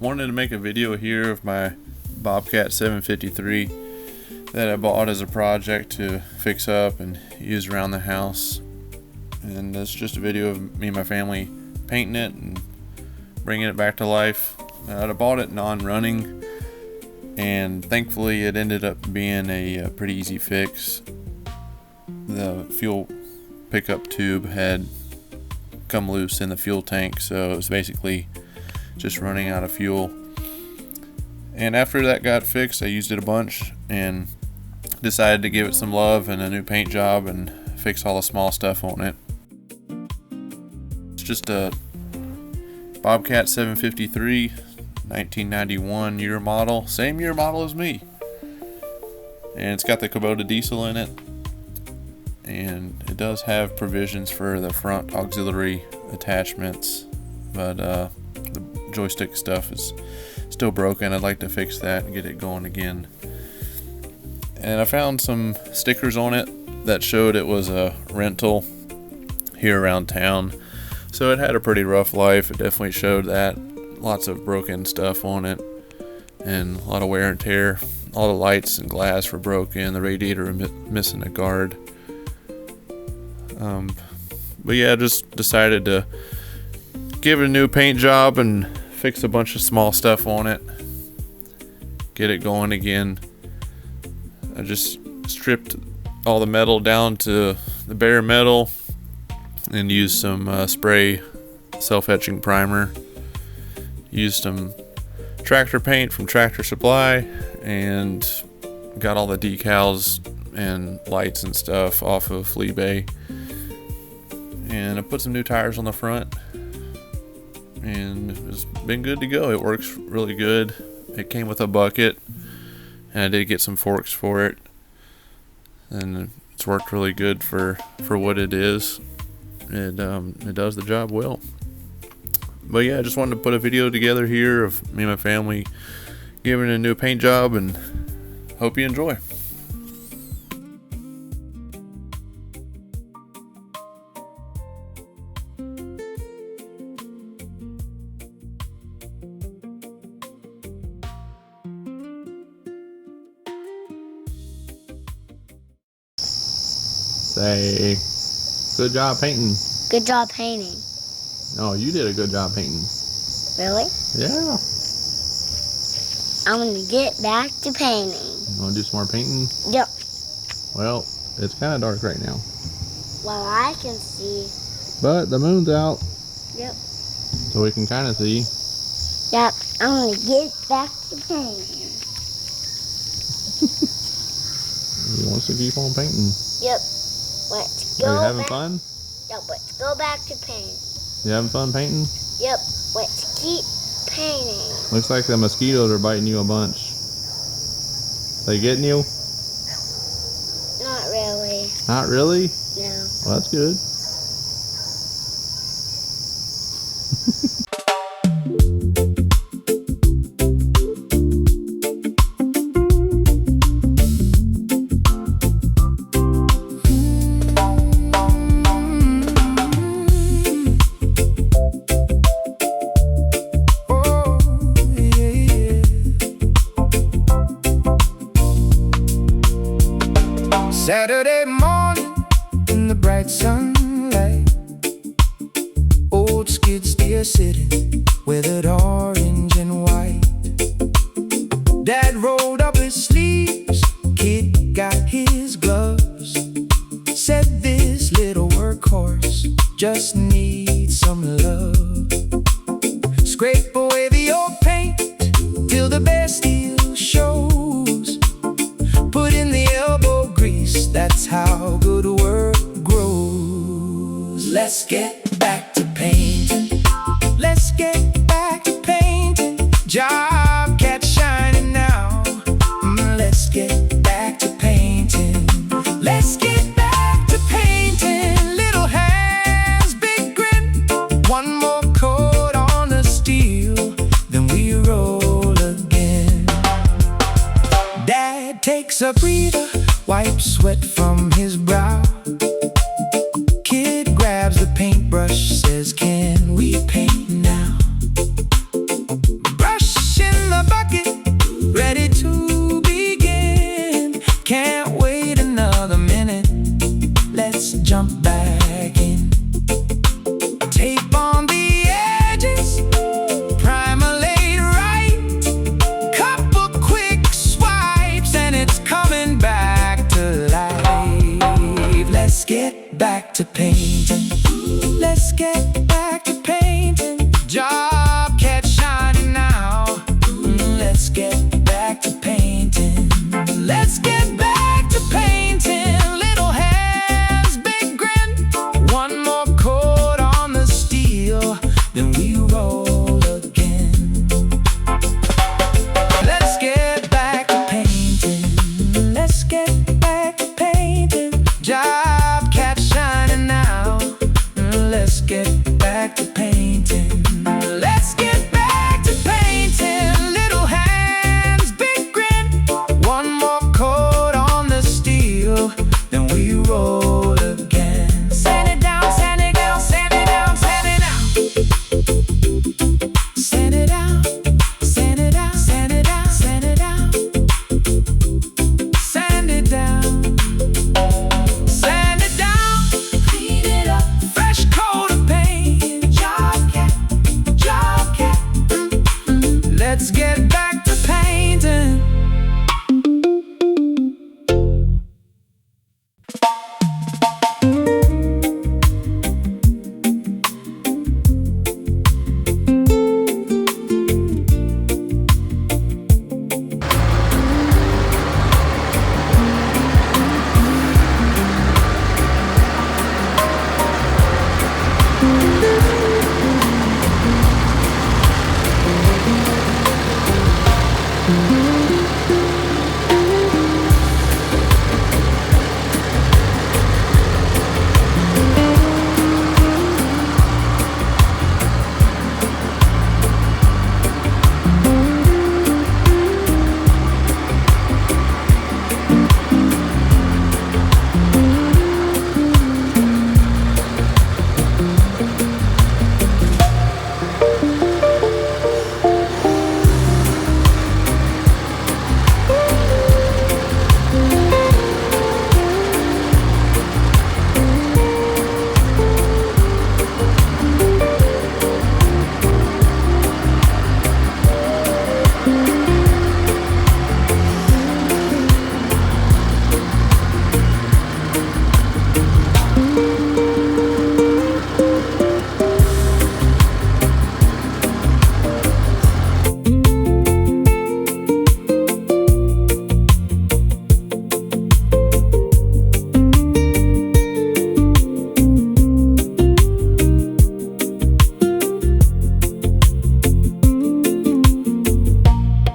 wanted to make a video here of my Bobcat 753 that I bought as a project to fix up and use around the house. And it's just a video of me and my family painting it and bringing it back to life. I bought it non-running, and thankfully it ended up being a pretty easy fix. The fuel pickup tube had come loose in the fuel tank, so it was basically just running out of fuel. And after that got fixed, I used it a bunch and decided to give it some love and a new paint job and fix all the small stuff on it. It's just a Bobcat 753 1991 year model, same year model as me, and it's got the Kubota diesel in it, and it does have provisions for the front auxiliary attachments, but the joystick stuff is still broken. I'd like to fix that and get it going again. And I found some stickers on it that showed it was a rental here around town, so it had a pretty rough life. It definitely showed that. Lots of broken stuff on it and a lot of wear and tear. All the lights and glass were broken, the radiator missing a guard. But yeah, I just decided to give it a new paint job and fix a bunch of small stuff on it, get it going again. I just stripped all the metal down to the bare metal and used some spray self-etching primer. Used some tractor paint from Tractor Supply and got all the decals and lights and stuff off of Flea Bay. And I put some new tires on the front, and it's been good to go. It works really good. It came with a bucket, and I did get some forks for it, and it's worked really good for what it is. It does the job well. But yeah, I just wanted to put a video together here of me and my family giving it a new paint job, and hope you enjoy. Say, good job painting. Good job painting. Oh, you did a good job painting. Really? Yeah. I'm gonna get back to painting. You want to do some more painting? Yep. Well, it's kind of dark right now. Well, I can see. But the moon's out. Yep. So we can kind of see. Yep. I'm gonna get back to painting. He wants to keep on painting. Yep. Let's go. Are you having back. fun? Yep. Let's go back to painting. You having fun painting? Yep. Let's keep painting. Looks like the mosquitoes are biting you a bunch. They getting you? Not really. Not really? No. Well, that's good. Saturday morning in the bright sunlight, old skid steer sitting with it orange and white. Dad rolled up his sleeves, kid got his gloves, said this little workhorse just needs some love. Scrape away the old paint till the bare steel shows, put in the elbow grease, that's how good work grows. Let's get back to painting. Let's get back to painting. Bobcat shining now. Let's get back to painting. Let's get back to painting. Little hands, big grin. One more coat on the steel, then we roll again. Dad takes a breather, wipes sweat from his brow. Kid grabs the paintbrush then we roll.